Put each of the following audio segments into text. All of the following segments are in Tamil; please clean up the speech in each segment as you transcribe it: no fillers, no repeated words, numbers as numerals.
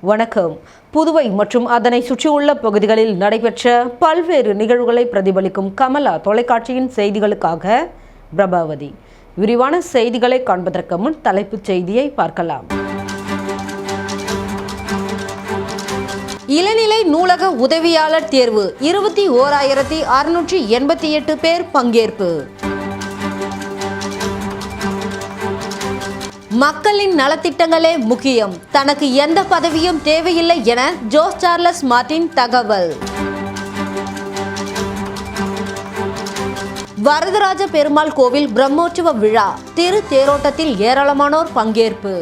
வணக்கம். புதுவை மற்றும் அதனை சுற்றியுள்ள பகுதிகளில் நடைபெற்ற பல்வேறு நிகழ்வுகளை பிரதிபலிக்கும் கமலா தொலைக்காட்சியின் செய்திகளுக்காக பிரபாவதி. விரிவான செய்திகளை காண்பதற்கு முன் தலைப்புச் செய்தியை பார்க்கலாம். இளநிலை நூலக உதவியாளர் தேர்வு 21,688 பேர் பங்கேற்பு. மக்களின் நலத்திட்டங்களே முக்கியம், தனக்கு எந்த பதவியும் தேவையில்லை என ஜோஸ் சார்லஸ் மார்டின் தகவல். வரதராஜ பெருமாள் கோவில் பிரம்மோற்சவ விழா, திரு தேரோட்டத்தில் ஏராளமானோர் பங்கேற்பு.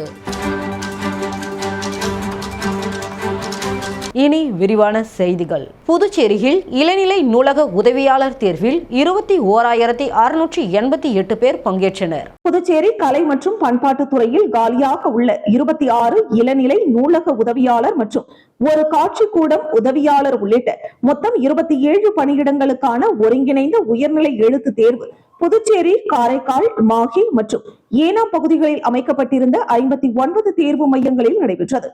இனி விரிவான செய்திகள். புதுச்சேரியில் இளநிலை நூலக உதவியாளர் தேர்வில் 21,688 பேர் பங்கேற்றனர். புதுச்சேரி கலை மற்றும் பண்பாட்டுத் துறையில் காலியாக உள்ள 26 இளநிலை நூலக உதவியாளர் மற்றும் ஒரு காட்சிக்கூடம் உதவியாளர் உள்ளிட்ட மொத்தம் 27 பணியிடங்களுக்கான ஒருங்கிணைந்த உயர்நிலை எழுத்து தேர்வு புதுச்சேரி, காரைக்கால், மாஹி மற்றும் ஏனாம் பகுதிகளில் அமைக்கப்பட்டிருந்த 59 தேர்வு மையங்களில் நடைபெற்றது.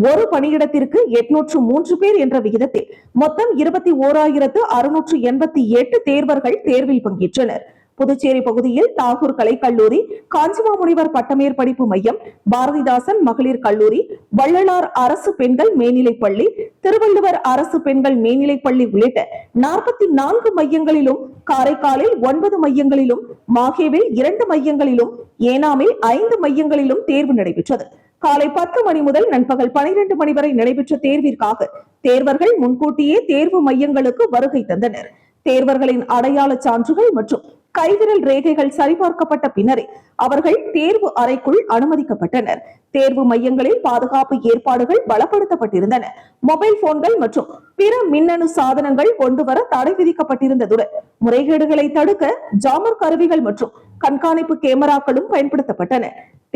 ஒரு பணியிடத்திற்கு 803 பேர் என்ற விகிதத்தில் மொத்தம் 21,688 தேர்வர்கள் தேர்வில் பங்கேற்றனர். புதுச்சேரி பகுதியில் தாகூர் கலைக்கல்லூரி, காஞ்சிமாமுனிவர் பட்டமேற் படிப்பு மையம், பாரதிதாசன் மகளிர் கல்லூரி, வள்ளலார் அரசு பெண்கள் மேல்நிலைப்பள்ளி, திருவள்ளுவர் அரசு பெண்கள் மேல்நிலைப்பள்ளி உள்ளிட்ட 44 மையங்களிலும், காரைக்காலில் 9 மையங்களிலும், மாஹேவில் 2 மையங்களிலும், ஏனாமில் 5 மையங்களிலும் தேர்வு நடைபெற்றது. காலை 10 மணி முதல் நண்பகல் 12 மணி வரை நடைபெற்ற தேர்விற்காக தேர்வர்கள் முன்கூட்டியே தேர்வு மையங்களுக்கு வருகை தந்தனர். தேர்வர்களின் அடையாள சான்றுகள் மற்றும் கைவிரல் ரேகைகள் சரிபார்க்கப்பட்ட பின்னரே அவர்கள் தேர்வு அறைக்குள் அனுமதிக்கப்பட்டனர். தேர்வு மையங்களில் பாதுகாப்பு ஏற்பாடுகள் பலப்படுத்தப்பட்டிருந்தன. மொபைல் போன்கள் மற்றும் பிற மின்னணு சாதனங்கள் கொண்டுவர தடை விதிக்கப்பட்டிருந்ததுடன் முறைகேடுகளை தடுக்க ஜாமர் கருவிகள் மற்றும் கண்காணிப்பு கேமராக்களும் பயன்படுத்தப்பட்டன.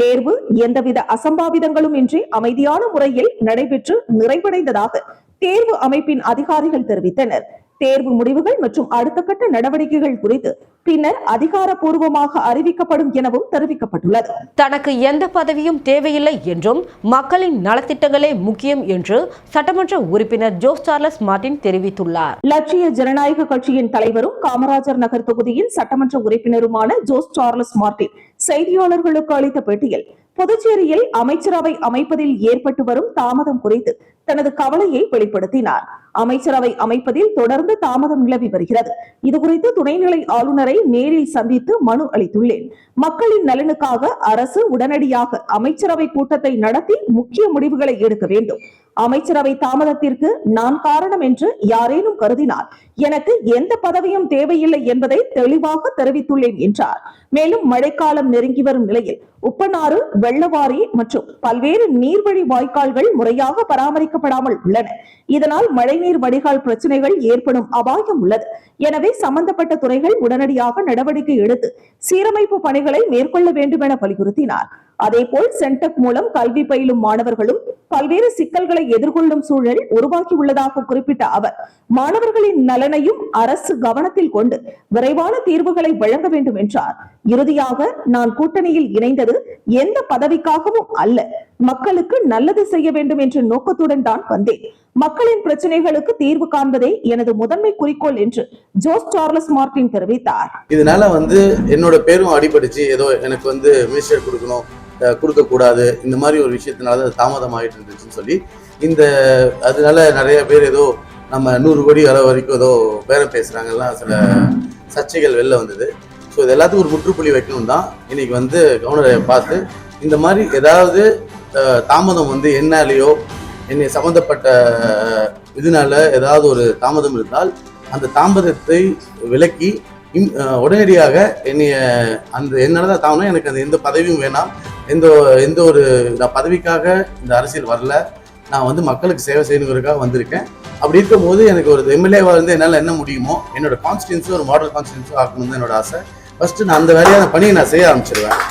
தேர்வு எந்தவித அசம்பாவிதங்களும் இன்றி அமைதியான முறையில் நடைபெற்று நிறைவடைந்ததாக தேர்வு அமைப்பின் அதிகாரிகள் தெரிவித்தனர். தேர்வு முடிவுகள் மற்றும் அடுத்த கட்ட நடவடிக்கைகள் குறித்து பின்னர் அதிகாரப்பூர்வமாக அறிவிக்கப்படும் எனவும் தெரிவிக்கப்பட்டுள்ளது. தனக்கு எந்த பதவியும் தேவையில்லை என்றும் மக்களின் நலத்திட்டங்களே முக்கியம் என்று சட்டமன்ற உறுப்பினர் ஜோஸ் சார்லஸ் மார்டின் தெரிவித்துள்ளார். லட்சிய ஜனநாயக கட்சியின் தலைவரும் காமராஜர் நகர் தொகுதியின் சட்டமன்ற உறுப்பினருமான ஜோஸ் சார்லஸ் மார்டின் செய்தியாளர்களுக்கு அளித்த பேட்டியில் புதுச்சேரியில் அமைச்சரவை அமைப்பதில் ஏற்பட்டு வரும் தாமதம் குறித்து தனது கவலையை வெளிப்படுத்தினார். அமைச்சரவை அமைப்பதில் தொடர்ந்து தாமதம் நிலவி வருகிறது. இதுகுறித்து துணைநிலை ஆளுநரை நேரில் சந்தித்து மனு அளித்துள்ளேன். மக்களின் நலனுக்காக அரசு உடனடியாக அமைச்சரவை கூட்டத்தை நடத்தி முக்கிய முடிவுகளை எடுக்க வேண்டும். அமைச்சரவை தாமதத்திற்கு நான் காரணம் என்று யாரேனும் கருதினால் எனக்கு எந்த பதவியும் தேவையில்லை என்பதை தெளிவாக தெரிவித்துள்ளேன் என்றார். மேலும் மழைக்காலம் நெருங்கி வரும் நிலையில் உப்பனாறு, வெள்ளவாரி மற்றும் பல்வேறு நீர்வழி வாய்க்கால்கள் முறையாக பராமரிக்கப்படாமல் உள்ளன. இதனால் மழைநீர் வடிகால் பிரச்சனைகள் ஏற்படும் அபாயம் உள்ளது. எனவே சம்பந்தப்பட்ட துறைகள் உடனடியாக நடவடிக்கை எடுத்து சீரமைப்பு பணிகளை மேற்கொள்ள வேண்டும் என வலியுறுத்தினார். அதேபோல் சென்டெக் மூலம் கல்வி பயிலும் மாணவர்களும் பல்வேறு சிக்கல்களை எதிர்கொள்ளும் சூழல் உருவாக்கியுள்ளதாக குறிப்பிட்ட அவர் மாணவர்களின் நலனையும் அரசு கவனத்தில் கொண்டு விரைவான தீர்வுகளை வழங்க வேண்டும் என்றார். இறுதியாக நான் கூட்டணியில் இணைந்தது எந்த பதவிக்காகவும் அல்ல, மக்களுக்கு நல்லது செய்ய வேண்டும் என்ற நோக்கத்துடன் தான் வந்தேன். மக்களின் பிரச்சனைகளுக்கு தீர்வு காண்பதே எனது முதன்மை குறிக்கோள் என்று ஜோஸ் சார்லஸ் மார்டின் தெரிவித்தார். இதனால என்னோட பேரும் அடிபடுச்சு, ஏதோ எனக்கு மினிஸ்டர் கொடுக்கணும், கொடுக்க கூடாது, இந்த மாதிரி ஒரு விஷயத்தினால தாமதம் ஆகிட்டு இருந்துச்சுன்னு சொல்லி அதனால நிறைய பேர் ஏதோ நம்ம 100 கோடி அளவு வரைக்கும் ஏதோ பேரம் பேசுறாங்கலாம் சில சர்ச்சைகள் வெளில வந்தது. ஸோ இது எல்லாத்துக்கும் ஒரு முற்றுப்புள்ளி வைக்கணும் தான் இன்னைக்கு கவர்னரை பார்த்து இந்த மாதிரி ஏதாவது தாமதம் என்னாலேயோ என்னை சம்மந்தப்பட்ட இதனால ஏதாவது ஒரு தாமதம் இருந்தால் அந்த தாமதத்தை விலக்கி உடனடியாக என்னாலதான் தாமதம், எனக்கு அந்த எந்த பதவியும் வேணாம், எந்த ஒரு நான் பதவிக்காக இந்த அரசியல் வரல, நான் மக்களுக்கு சேவை செய்யணுங்கிறதுக்காக வந்திருக்கேன். அப்படி இருக்கும் போது எனக்கு ஒரு எம்எல்ஏவா என்னால் என்ன முடியுமோ என்னோட கான்ஸ்டிடன்சி ஒரு மாடல் கான்ஸ்டிடன்சி ஆக்கணும் என்னோட ஆசை. ஃபர்ஸ்ட் நான் அந்த வேலையான பணியை நான் செய்ய ஆரம்பிச்சிருவேன்.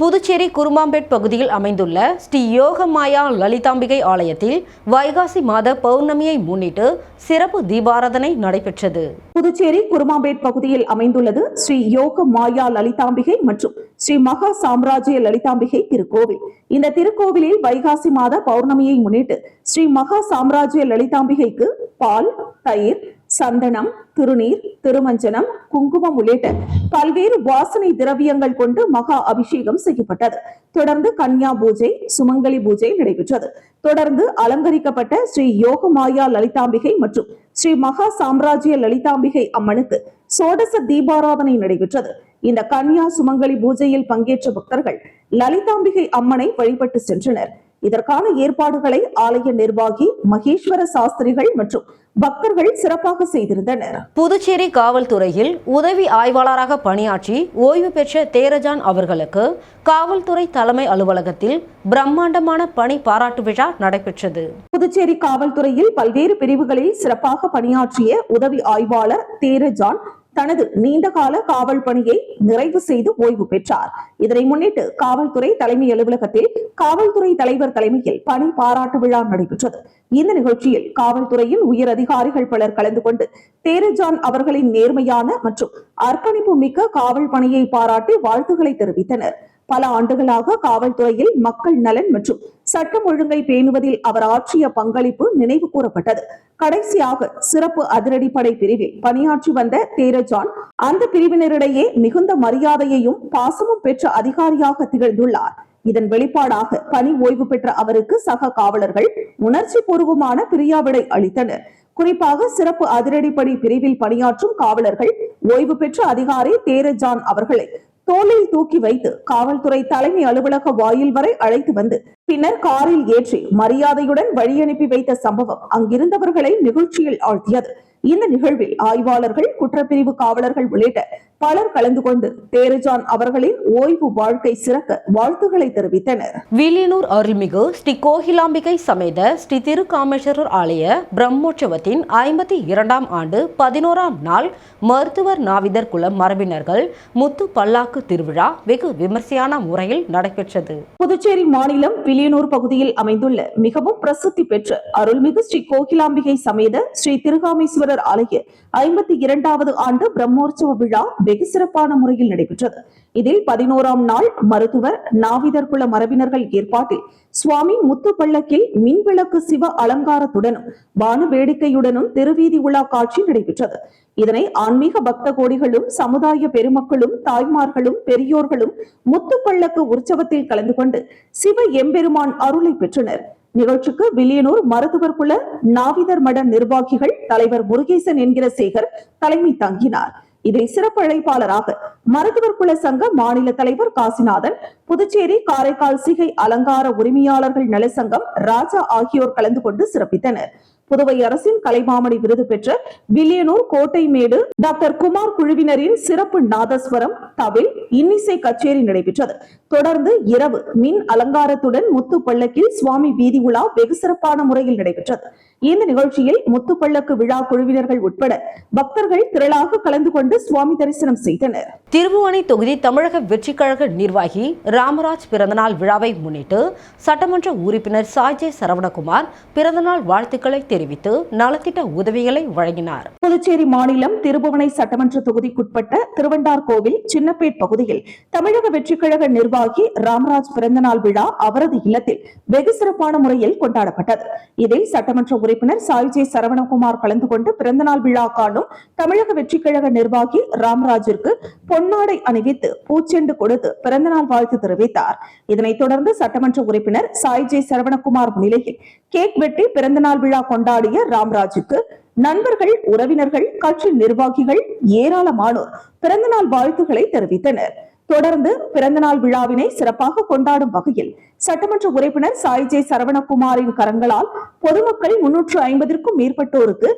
புதுச்சேரி குருமாம்பேட் பகுதியில் அமைந்துள்ள ஸ்ரீ யோகமாயா லலிதாம்பிகை ஆலயத்தில் வைகாசி மாத பௌர்ணமியை முன்னிட்டு சிறப்பு தீபாராதனை நடைபெற்றது. புதுச்சேரி குருமாம்பேட் பகுதியில் அமைந்துள்ளது ஸ்ரீ யோகமாயா லலிதாம்பிகை மற்றும் ஸ்ரீ மகா சாம்ராஜ்ய லலிதாம்பிகை திருக்கோவில். இந்த திருக்கோவிலில் வைகாசி மாத பௌர்ணமியை முன்னிட்டு ஸ்ரீ மகா சாம்ராஜ்ய லலிதாம்பிகைக்கு பால், தயிர், சந்தனம், திருநீர், திருமஞ்சனம், குங்குமம் உள்ளிட்ட பல்வேறு வாசனை திரவியங்கள் கொண்டு மகா அபிஷேகம் செய்யப்பட்டது. தொடர்ந்து கன்யா பூஜை, சுமங்கலி பூஜை நடைபெற்றது. தொடர்ந்து அலங்கரிக்கப்பட்ட ஸ்ரீ யோகமாயா லலிதாம்பிகை மற்றும் ஸ்ரீ மகா சாம்ராஜ்ய லலிதாம்பிகை அம்மனுக்கு சோடச தீபாராதனை நடைபெற்றது. இந்த கன்யா சுமங்கலி பூஜையில் பங்கேற்ற பக்தர்கள் லலிதாம்பிகை அம்மனை வழிபட்டு சென்றனர். இதற்கான ஏற்பாடுகளை ஆலய நிர்வாகி மகேஸ்வர சாஸ்திரிகள் மற்றும் பக்தர்கள் சிறப்பாக செய்திருந்தனர். புதுச்சேரி காவல்துறையில் உதவி ஆய்வாளராக பணியாற்றி ஓய்வு பெற்ற தேரஜான் அவர்களுக்கு காவல்துறை தலைமை அலுவலகத்தில் பிரம்மாண்டமான பணி பாராட்டு விழா நடைபெற்றது. புதுச்சேரி காவல்துறையில் பல்வேறு பிரிவுகளில் சிறப்பாக பணியாற்றிய உதவி ஆய்வாளர் தேரஜான் தனது நீண்டகால காவல் பணியை நிறைவு செய்து ஓய்வு பெற்றார். இதனை முன்னிட்டு காவல்துறை தலைமை அலுவலகத்தில் காவல்துறை தலைவர் தலைமையில் பணி பாராட்டு விழா நடைபெற்றது. இந்த நிகழ்ச்சியில் காவல்துறையின் உயர் அதிகாரிகள் பலர் கலந்து கொண்டு தேரஜான் அவர்களின் நேர்மையான மற்றும் அர்ப்பணிப்பு மிக்க காவல் பணியை பாராட்டி வாழ்த்துக்களை தெரிவித்தனர். பல ஆண்டுகளாக காவல்துறையில் மக்கள் நலன் மற்றும் சட்டம் ஒழுங்கை பேணுவதில் அவர் ஆற்றிய பங்களிப்பு நினைவு கூறப்பட்டது. கடைசியாக சிறப்பு அதிரடிப்படை பிரிவில் பணியாற்றி வந்த தேரஜான் அந்த பிரிவினரிடையே மிகுந்த மரியாதையையும் பாசமும் பெற்ற அதிகாரியாக திகழ்ந்துள்ளார். இதன் வெளிப்பாடாக பணி ஓய்வு பெற்ற அவருக்கு சக காவலர்கள் உணர்ச்சி பூர்வமான பிரியாவிடை அளித்தனர். குறிப்பாக சிறப்பு அதிரடிப்படை பிரிவில் பணியாற்றும் காவலர்கள் ஓய்வு பெற்ற அதிகாரி தேரஜான் அவர்களை தோளில் தூக்கி வைத்து காவல்துறை தலைமை அலுவலக வாயில் வரை அழைத்து வந்து பின்னர் காரில் ஏற்றி மரியாதையுடன் வழி அனுப்பி வைத்த சம்பவம் அங்கிருந்தவர்களை நிகழ்ச்சியில் ஆழ்த்தியது. இந்த நிகழ்வில் ஆய்வாளர்கள், குற்றப்பிரிவு காவலர்கள் உள்ளிட்ட பலர் கலந்து கொண்டு தேரஜான் அவர்களின் ஓய்வு வாழ்க்கை சிறக்க வாழ்த்துக்களை தெரிவித்தனர். வில்லியனூர் அருள்மிகு ஸ்ரீ கோகிலாம்பிகை சமேத ஸ்ரீ திருக்காமேஸ்வரர் ஆலய பிரம்மோற்சவத்தின் 52ஆம் ஆண்டு 11ஆம் நாள் மருத்துவர் நாவிதர் குல மரபினர்கள் முத்து பல்லாக்கு திருவிழா வெகு விமர்சையான முறையில் நடைபெற்றது. புதுச்சேரி மாநிலம் வில்லியனூர் பகுதியில் அமைந்துள்ள மிகவும் பிரசித்தி பெற்ற அருள்மிகு ஸ்ரீ கோகிலாம்பிகை சமேத ஸ்ரீ திருக்காமேஸ்வரர் ஆலய 52வது ஆண்டு பிரம்மோற்சவ விழா வெகு சிறப்பான முறையில் நடைபெற்றது. இதில் 11ஆம் நாள் மருத்துவர் நாவிதர் குல மரபினர்கள் ஏற்பாட்டில் சுவாமி முத்து பல்லக்கில் மின்விளக்கு சிவ அலங்காரத்துடனும் வான வேடிக்கையுடனும் திருவீதி உலா காட்சி நடைபெற்றது. இதனை ஆன்மீக பக்த கோடிகளும் சமுதாய பெருமக்களும் தாய்மார்களும் பெரியோர்களும் முத்து பல்லக்கு உற்சவத்தில் கலந்து கொண்டு சிவ எம்பெருமான் அருளை பெற்றனர். நிகழ்ச்சிக்கு வில்லியனூர் மருத்துவர் குல நாவிதர் மட நிர்வாகிகள் தலைவர் முருகேசன் என்கிற சேகர் தலைமை தாங்கினார். இதில் சிறப்பு அழைப்பாளராக மருத்துவர் குல சங்க மாநில தலைவர் காசிநாதன், புதுச்சேரி காரைக்கால் சிகை அலங்கார உரிமையாளர்கள் நலசங்கம் ராஜா ஆகியோர் கலந்து கொண்டு சிறப்பித்தனர். புதுவை அரசின் கலைமாமணி விருது பெற்ற வில்லியனூர் கோட்டைமேடு டாக்டர் குமார் குழுவினரின் சிறப்பு நாதஸ்வரம், தவில், இன்னிசை கச்சேரி நடைபெற்றது. தொடர்ந்து இரவு மின் அலங்காரத்துடன் முத்து பல்லக்கில் சுவாமி வீதி உலா வெகு சிறப்பான முறையில் நடைபெற்றது. இந்த நிகழ்ச்சியில் முத்து பல்லக்கு விழா குழுவினர்கள் உட்பட பக்தர்கள் திரளாக கலந்து கொண்டு சுவாமி தரிசனம் செய்தனர். திருபுவனை தொகுதி தமிழக வெற்றி கழக நிர்வாகி ராமராஜ் பிறந்தநாள் விழாவை முன்னிட்டு சட்டமன்ற உறுப்பினர் சாய்ஜே சரவணகுமார் பிறந்தநாள் வாழ்த்துக்களை தெரிவித்து நலத்திட்ட உதவிகளை வழங்கினார். புதுச்சேரி மாநிலம் திருபுவனை சட்டமன்ற தொகுதிக்குட்பட்ட திருவண்டார்கோவில் சின்னப்பேட் பகுதியில் தமிழக வெற்றி கழக நிர்வாகி ராமராஜ் பிறந்தநாள் விழா அவரது இல்லத்தில் வெகு சிறப்பான முறையில் கொண்டாடப்பட்டது. இதில் சட்டமன்ற உறுப்பினர் சாய்ஜே சரவணகுமார் கலந்து கொண்டு பிறந்தநாள் விழா காணும் தமிழக வெற்றி கழக நிர்வாகி ராமராஜிற்கு பொன்னாடை அணிவித்து பூச்செண்டு கொடுத்து பிறந்தநாள் வாழ்த்து தெரிவித்தார். இதனைத் தொடர்ந்து சட்டமன்ற உறுப்பினர் சாய்ஜே சரவணகுமார் முன்னிலையில் கேக் வெட்டி பிறந்தநாள் விழா கொண்டாடிய ராமராஜுக்கு நண்பர்கள், உறவினர்கள், கட்சி நிர்வாகிகள் ஏராளமானோர் பிறந்தநாள் வாழ்த்துக்களை தெரிவித்தனர். தொடர்ந்து பிறந்தநாள் விழாவினை சிறப்பாக கொண்டாடும் வகையில் சட்டமன்ற உறுப்பினர் சாய்ஜே சரவணகுமாரின் கரங்களால் பொதுமக்கள் 350க்கும் மேற்பட்டோருக்கு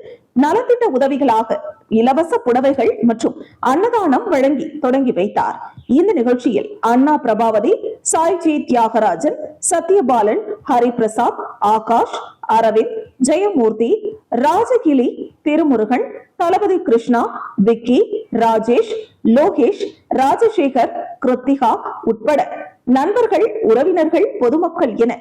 நலத்திட்ட உதவிகளாக இலவச புடவைகள் மற்றும் அன்னதானம் வழங்கி தொடங்கி வைத்தார். இந்த நிகழ்ச்சியில் அண்ணா பிரபாவதி, சாய்ஜே தியாகராஜன், சத்யபாலன், ஹரிபிரசாத், ஆகாஷ், அரவிந்த், ஜெயமூர்த்தி, ராஜகிளி, திருமுருகன், தளபதி கிருஷ்ணா, விக்கி, ராஜேஷ், லோகேஷ், ராஜசேகர், கிருத்திகா உட்பட நண்பர்கள், உறவினர்கள், பொதுமக்கள் என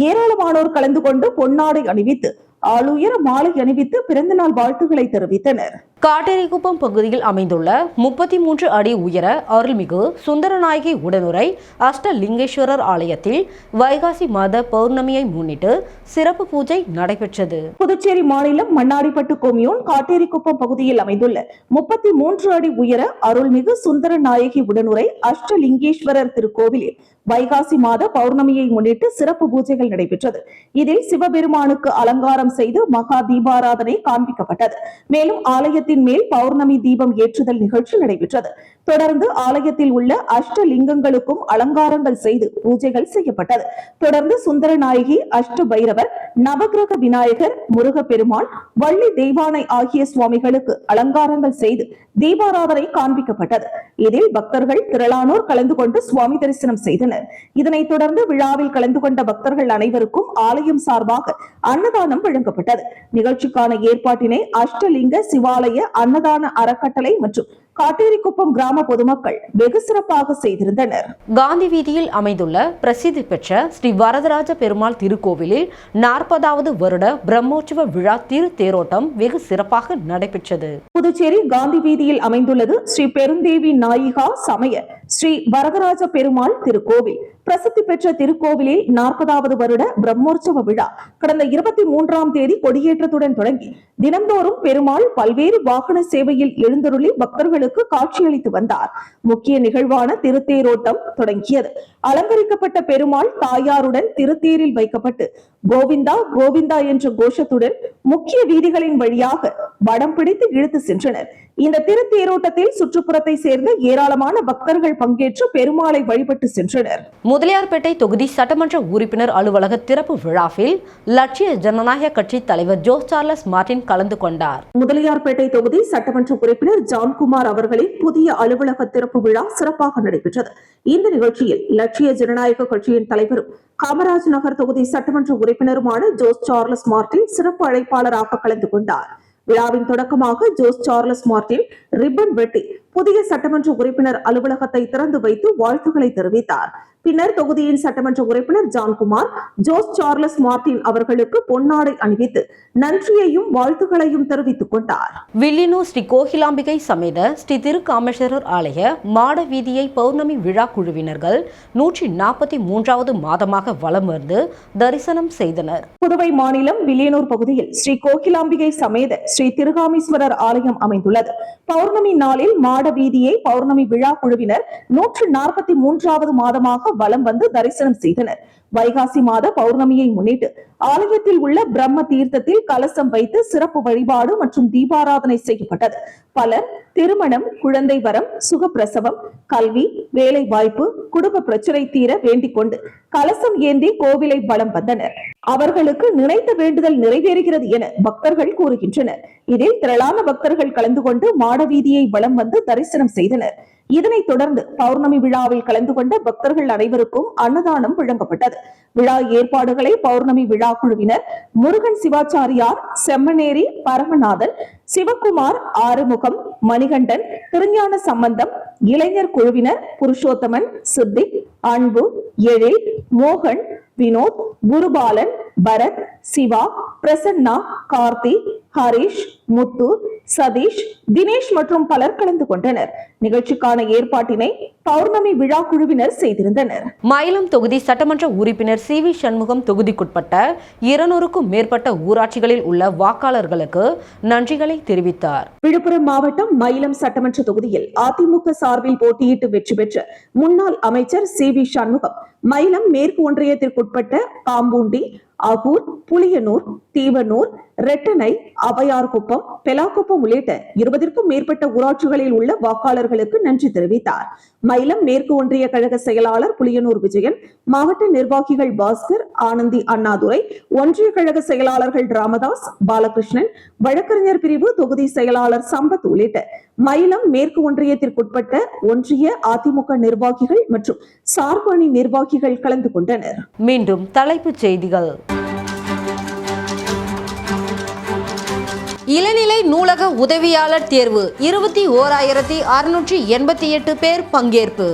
ஏராளமானோர் கலந்து கொண்டு பொன்னாடை அணிவித்து ஆளுயர மாலை அணிவித்து பிறந்தநாள் வாழ்த்துக்களை தெரிவித்தனர். காட்டேரிக்குப்பம் பகுதியில் அமைந்துள்ள 33 அடி உயர அருள்மிகு சுந்தரநாயகி உடனுரை அஷ்டலிங்கேஸ்வரர் ஆலயத்தில் வைகாசி மாத பௌர்ணமியை முன்னிட்டு சிறப்பு பூஜை நடைபெற்றது. புதுச்சேரி மாநிலம் மண்ணாடிப்பட்டு கொம்யூன் காட்டேரிக்குப்பம் பகுதியில் அமைந்துள்ள 33 அடி உயர அருள்மிகு சுந்தரநாயகி உடனுரை அஷ்டலிங்கேஸ்வரர் திருக்கோவிலில் வைகாசி மாத பௌர்ணமியை முன்னிட்டு சிறப்பு பூஜைகள் நடைபெற்றது. இதில் சிவபெருமானுக்கு அலங்காரம் செய்து மகா தீபாராதனை காண்பிக்கப்பட்டது. மேலும் ஆலயத்தின் மேல் பௌர்ணமி தீபம் ஏற்றுதல் நிகழ்ச்சி நடைபெற்றது. தொடர்ந்து ஆலயத்தில் உள்ள அஷ்டலிங்கங்களுக்கும் அலங்காரங்கள் செய்து பூஜைகள் செய்யப்பட்டது. தொடர்ந்து சுந்தரநாயகி, அஷ்ட பைரவர், நவகிரக விநாயகர், முருகப்பெருமான், வள்ளி தெய்வானை ஆகிய சுவாமிகளுக்கு அலங்காரங்கள் செய்து தீபாராதனை காண்பிக்கப்பட்டது. இதில் பக்தர்கள் திரளானோர் கலந்து கொண்டு சுவாமி தரிசனம் செய்தனர். இதனைத் தொடர்ந்து விழாவில் கலந்து கொண்ட பக்தர்கள் அனைவருக்கும் ஆலயம் சார்பாக அன்னதானம் வழங்கப்பட்டது. நிகழ்ச்சிக்கான ஏற்பாட்டினை அஷ்டலிங்க சிவாலய அன்னதான அறக்கட்டளை மற்றும் காட்டேரிக்குப்பம் கிராம பொதுமக்கள் வெகு சிறப்பாக செய்திருந்தனர். காந்தி வீதியில் அமைந்துள்ள பிரசித்தி பெற்ற ஸ்ரீ வரதராஜ பெருமாள் திருக்கோவிலில் 40வது வருட பிரம்மோற்சவ விழா திரு தேரோட்டம் வெகு சிறப்பாக நடைபெற்றது. புதுச்சேரி காந்தி வீதியில் அமைந்துள்ளது ஸ்ரீ பெருந்தேவி நாயிகா சமய ஸ்ரீ வரதராஜ பெருமாள் திருக்கோவில். பிரசித்தி பெற்ற திருக்கோவிலில் 40வது வருட பிரம்மோற்சவ விழா கடந்த 23ஆம் தேதி கொடியேற்றத்துடன் தொடங்கி தினந்தோறும் பெருமாள் பல்வேறு வாகன சேவையில் எழுந்தருளி பக்தர்களுக்கு காட்சியளித்து வந்தார். முக்கிய நிகழ்வான திருத்தேரோட்டம் தொடங்கியது. அலங்கரிக்கப்பட்ட பெருமாள் தாயாருடன் திருத்தேரில் வைக்கப்பட்டு கோவிந்தா கோவிந்தா என்ற கோஷத்துடன் முக்கிய வீதிகளின் வழியாக வடம் பிடித்து இழுத்து சென்றனர். இந்த திருத்தேரோட்டத்தில் சுற்றுப்புறத்தை சேர்ந்த ஏராளமான பக்தர்கள் பங்கேற்று பெருமாளை வழிபட்டு சென்றனர். முதலியார்பேட்டை தொகுதி சட்டமன்ற உறுப்பினர் அலுவலக திறப்பு விழாவில் லட்சிய ஜனநாயக கட்சி தலைவர் ஜோஸ் சார்லஸ் மார்டின் கலந்து கொண்டார். முதலியார்பேட்டை தொகுதி சட்டமன்ற உறுப்பினர் ஜான்குமார் அவர்களின் புதிய அலுவலக திறப்பு விழா சிறப்பாக நடைபெற்றது. இந்த நிகழ்ச்சியில் லட்சிய ஜனநாயக கட்சியின் தலைவரும் காமராஜ் நகர் தொகுதி சட்டமன்ற உறுப்பினருமான ஜோஸ் சார்லஸ் மார்டின் சிறப்பு அழைப்பாளராக கலந்து கொண்டார். விழாவின் தொடக்கமாக ஜோஸ் சார்லஸ் மார்டின் ரிப்பன் வெட்டி புதிய சட்டமன்ற உறுப்பினர் அலுவலகத்தை திறந்து வைத்து வாழ்த்துக்களை தெரிவித்தார். பின்னர் தொகுதியின் சட்டமன்ற உறுப்பினர் ஜான்குமார் ஜோஸ் சார்லஸ் மார்டின் அவர்களுக்கு பொன்னாடை அணிவித்து நன்றியையும் வாழ்த்துக்களையும் தெரிவித்துக் கொண்டார். வில்லியனூர் ஸ்ரீ கோகிலாம்பிகை சமேத ஸ்ரீ திருக்காமேஸ்வரர் ஆலய மாட வீதியை பௌர்ணமி விழா குழுவினர்கள் 143வது மாதமாக வலம் வந்து தரிசனம் செய்தனர். புதுவை மாநிலம் வில்லியனூர் பகுதியில் ஸ்ரீ கோகிலாம்பிகை சமேத ஸ்ரீ திருகாமேஸ்வரர் ஆலயம் அமைந்துள்ளது. பௌர்ணமி நாளில் மாட வீதியை பௌர்ணமி விழா குழுவினர் 143வது மாதமாக வலம் வந்து தரிசனம் செய்தனர். வைகாசி மாத பௌர்ணமியை முன்னிட்டு ஆலயத்தில் உள்ள பிரம்ம தீர்த்தத்தில் கலசம் வைத்து சிறப்பு வழிபாடு மற்றும் தீபாராதனை செய்யப்பட்டது. பலர் திருமணம், குழந்தை வரம், சுகப்பிரசவம், கல்வி, வேலை வாய்ப்பு, குடும்ப பிரச்சனை தீர வேண்டிக் கொண்டு கலசம் ஏந்தி கோவிலை வலம் வந்தனர். அவர்களுக்கு நினைத்த வேண்டுதல் நிறைவேறுகிறது என பக்தர்கள் கூறுகின்றனர். இதில் திரளான பக்தர்கள் கலந்து கொண்டு மாட வீதியை வலம் வந்து தரிசனம் செய்தனர். இதனைத் தொடர்ந்து பௌர்ணமி விழாவில் கலந்து கொண்ட பக்தர்கள் அனைவருக்கும் அன்னதானம் வழங்கப்பட்டது. விழா ஏற்பாடுகளை பௌர்ணமி விழா குழுவினர் முருகன் சிவாச்சாரியார், செம்மனேரி பரமநாதன், சிவகுமார், ஆறுமுகம், மணிகண்டன், திருஞான சம்பந்தம், இளைஞர் குழுவினர் புருஷோத்தமன், சித்திக், அன்பு, எழில், மோகன், வினோத், குருபாலன், பரத், சிவா, பிரசன்னா, கார்த்தி, ஹரிஷ், முத்து, சதீஷ், தினேஷ் மற்றும் பலர் கலந்து கொண்டனர். நிகழ்ச்சிக்கான ஏற்பாட்டினை பௌர்ணமி விழா குழுவினர் செய்திருந்தனர். மயிலம் தொகுதி சட்டமன்ற உறுப்பினர் சி வி சண்முகம் தொகுதிக்குட்பட்ட 200க்கும் மேற்பட்ட ஊராட்சிகளில் உள்ள வாக்காளர்களுக்கு நன்றிகளை தெரிவித்தார். விழுப்புரம் மாவட்டம் மயிலம் சட்டமன்ற தொகுதியில் அதிமுக சார்பில் போட்டியிட்டு வெற்றி பெற்ற முன்னாள் அமைச்சர் சி வி சண்முகம் மயிலம் மேற்கு ஒன்றியத்திற்குட்பட்ட காம்பூண்டி, அகூர், புளியனூர், தீவனூர், ரெட்டனை, அவையார்குப்பம், பெலாக்குப்பம் உள்ளிட்ட 20க்கும் மேற்பட்ட ஊராட்சிகளில் உள்ள வாக்காளர்களுக்கு நன்றி தெரிவித்தார். மயிலம் மேற்கு ஒன்றிய கழக செயலாளர் புளியனூர் விஜயன், மாவட்ட நிர்வாகிகள் பாஸ்கர், ஆனந்தி, அண்ணாதுரை, ஒன்றிய கழக செயலாளர்கள் ராமதாஸ், பாலகிருஷ்ணன், வழக்கறிஞர் பிரிவு தொகுதி செயலாளர் சம்பத் உள்ளிட்ட மயிலம் மேற்கு ஒன்றியத்திற்குட்பட்ட ஒன்றிய அதிமுக நிர்வாகிகள் மற்றும் சார்பு அணி நிர்வாகிகள் கலந்து கொண்டனர். மீண்டும் தலைப்புச் செய்திகள். இளநிலை நூலக உதவியாளர் தேர்வு 21,688 பேர் பங்கேற்பு.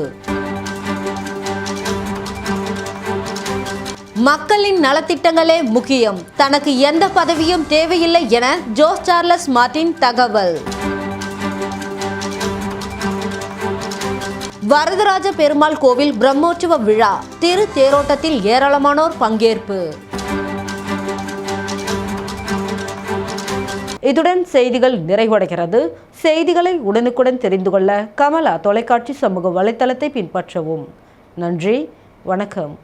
மக்களின் நலத்திட்டங்களே முக்கியம், தனக்கு எந்த பதவியும் தேவையில்லை என ஜோஸ் சார்லஸ் மார்டின் தகவல். வரதராஜ பெருமாள் கோவில் பிரம்மோற்சவ விழா திரு தேரோட்டத்தில் ஏராளமானோர் பங்கேற்பு. இத்துடன் செய்திகள் நிறைவடைகிறது. செய்திகளை உடனுக்குடன் தெரிந்து கொள்ள கமலா தொலைக்காட்சி சமூக வலைத்தளத்தை பின்பற்றவும். நன்றி, வணக்கம்.